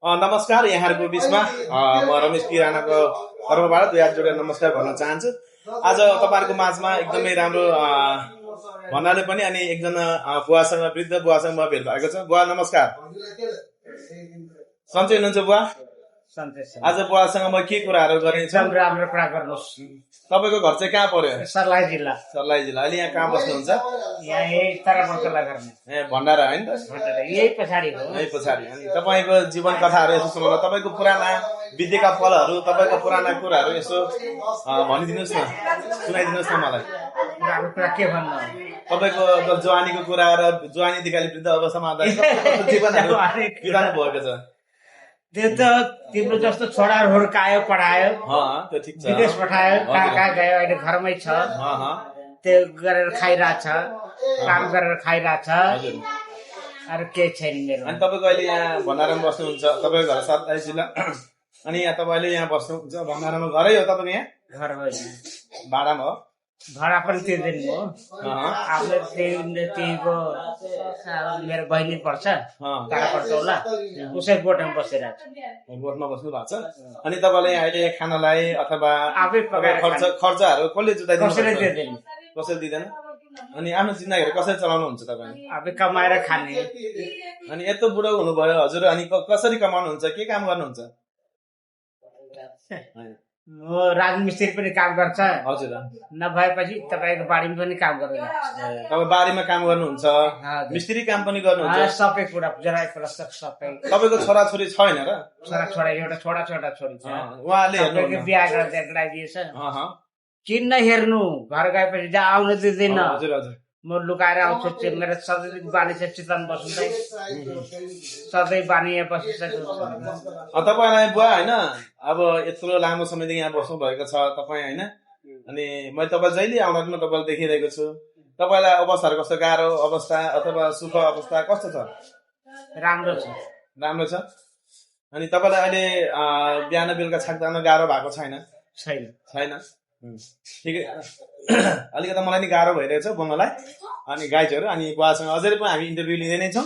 नमस्कार यहाँहरूको बिचमा म रमेश किरानाको तर्फबाट दुई हात जोडेर नमस्कार भन्न चाहन्छु। आज तपाईँहरूको माझमा एकदमै राम्रो भन्नाले पनि अनि एकजना बुवासँग वृद्ध बुवासँग म भेट भएको छ। बुवा नमस्कार। सन्चै हुनुहुन्छ बुवा? आज बुवासँग म के कुराहरू गरिन्छ? राम्रो कुरा गर्नुहोस्। तपाईँको घर चाहिँ कहाँ पर्यो? सर्लाही जिल्ला। सर्लाही जिल्ला। अहिले यहाँ कहाँ बस्नुहुन्छ? यहाँ यही तराबर्कला गर्ने। ए भण्डारा होइन त? यही पछाडि हो। यही पछाडि। अनि तपाईँको जीवन कथाहरू यसो सुनाउनु, तपाईँको पुराना विद्याका फलहरू, तपाईँको पुराना कुराहरू यसो भनिदिनुहोस् न, सुनाइदिनुहोस् न मलाई। पुरानो कुरा के भन्नु? तपाईँको जवानीको कुरा र जवानीदेखि वृद्ध अवस्थामा आउँदा जीवनहरू बिताउनु भएको छ। त्यो त तिम्रो जस्तो छोराहरू हुर्कायो, पढायो, त्यो ठिक छ, विदेश पठायो, कहाँ कहाँ गयो, अहिले घरमै छ, त्यो गरेर खाइरहेछ, काम गरेर खाइरहेछ, अरू केही छैन मेरो। अनि तपाईँको अहिले यहाँ भण्डारामा बस्नुहुन्छ, तपाईँको घर सर्लाही जिल्ला, अनि यहाँ तपाईँले यहाँ बस्नुहुन्छ भण्डारामा, घरै हो तपाईँको? यहाँ घर हो, भाडामा हो? भाडा पनि तिर्दैन हो, आफ्नो त्यहीको मेरो बहिनी पर्छ टाढा पर्छ होला, उसै गोठमा बसिरहेको छ। गोठमा बस्नु भएको छ। अनि तपाईँले अहिले खानालाई अथवा आफै पकाएर खर्चहरू कसले जुटाइदिनु? कसैले दिँदैन। कसैले दिँदैन? अनि आफ्नो जिन्दगीहरू कसरी चलाउनुहुन्छ तपाईँ? आफै कमाएर खाने। अनि यत्रो बुढो हुनुभयो हजुर, अनि कसरी कमाउनुहुन्छ, के काम गर्नुहुन्छ? राजमिस्त्री पनि काम गर्छ हजुर, नभएपछि तपाईँको बारीमा पनि काम गर्दैन। तपाईँ बारीमा काम गर्नुहुन्छ, मिस्त्री काम पनि गर्नुहुन्छ, सबै कुरा जराई प्रस्तक सबै। तपाईँको छोराछोरी छैन र? छोरा एउटा छोरा छोरी छ, उहाँले बिहा गरेर लगाइदिएछ। किन हेर्नु, घर गएपछि जहाँ आउनु दिँदैन। हजुर हजुर, म लुकाएर आउँछु, मेरो सधैँ बानी छ चितवन बस्दै, सधैँ बानी यहाँ बसिसकेको छ। तपाईँलाई बुवा होइन, अब यत्रो लामो समयदेखि यहाँ बस्नु भएको छ तपाईँ होइन, अनि मैले तपाईँ जहिले आउँदा पनि तपाईँलाई देखिरहेको छु। तपाईँलाई अवस्थाहरू कस्तो, गाह्रो अवस्था अथवा सुख अवस्था कस्तो छ? राम्रो छ, राम्रो छ। अनि तपाईँलाई अहिले बिहान बेलुका छाक जान गाह्रो भएको छैन? छैन। ठिकै। अलिकति मलाई नि गाह्रो भइरहेको छ बोल्नलाई, अनि गाइजहरू। अनि बुवासँग अझै पनि हामी इन्टरभ्यू लिँदै नै छौँ,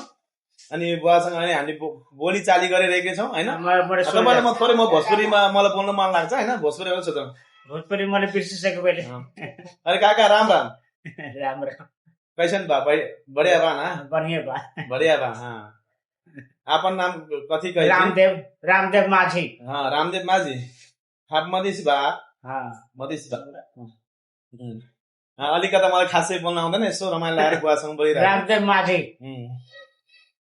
अनि बुवासँग अहिले हामीले बोली चाली गरिरहेकै छौँ होइन। तपाईँलाई म थोरै भोजपुरीमा मलाई बोल्नु मन लाग्छ होइन, भोजपुरी आउँछ त? भोजपुरी मैले बिर्सिसकेको पहिले। अरे काका राम राम। राम्रो। कैसन बा? बढिया बा ना? बढ़िया बा। बढ़िया बा। आपन नाम कथी कहे? रामदेव माझी। रामदेव माझी। आप मधेसी बा? मधेसी बा। अलिकता मलाई खासै बोल्न आउँदैन, यसो रमाइलो लागेर बुवासँग बोलिरहेको। रामदेव माझी।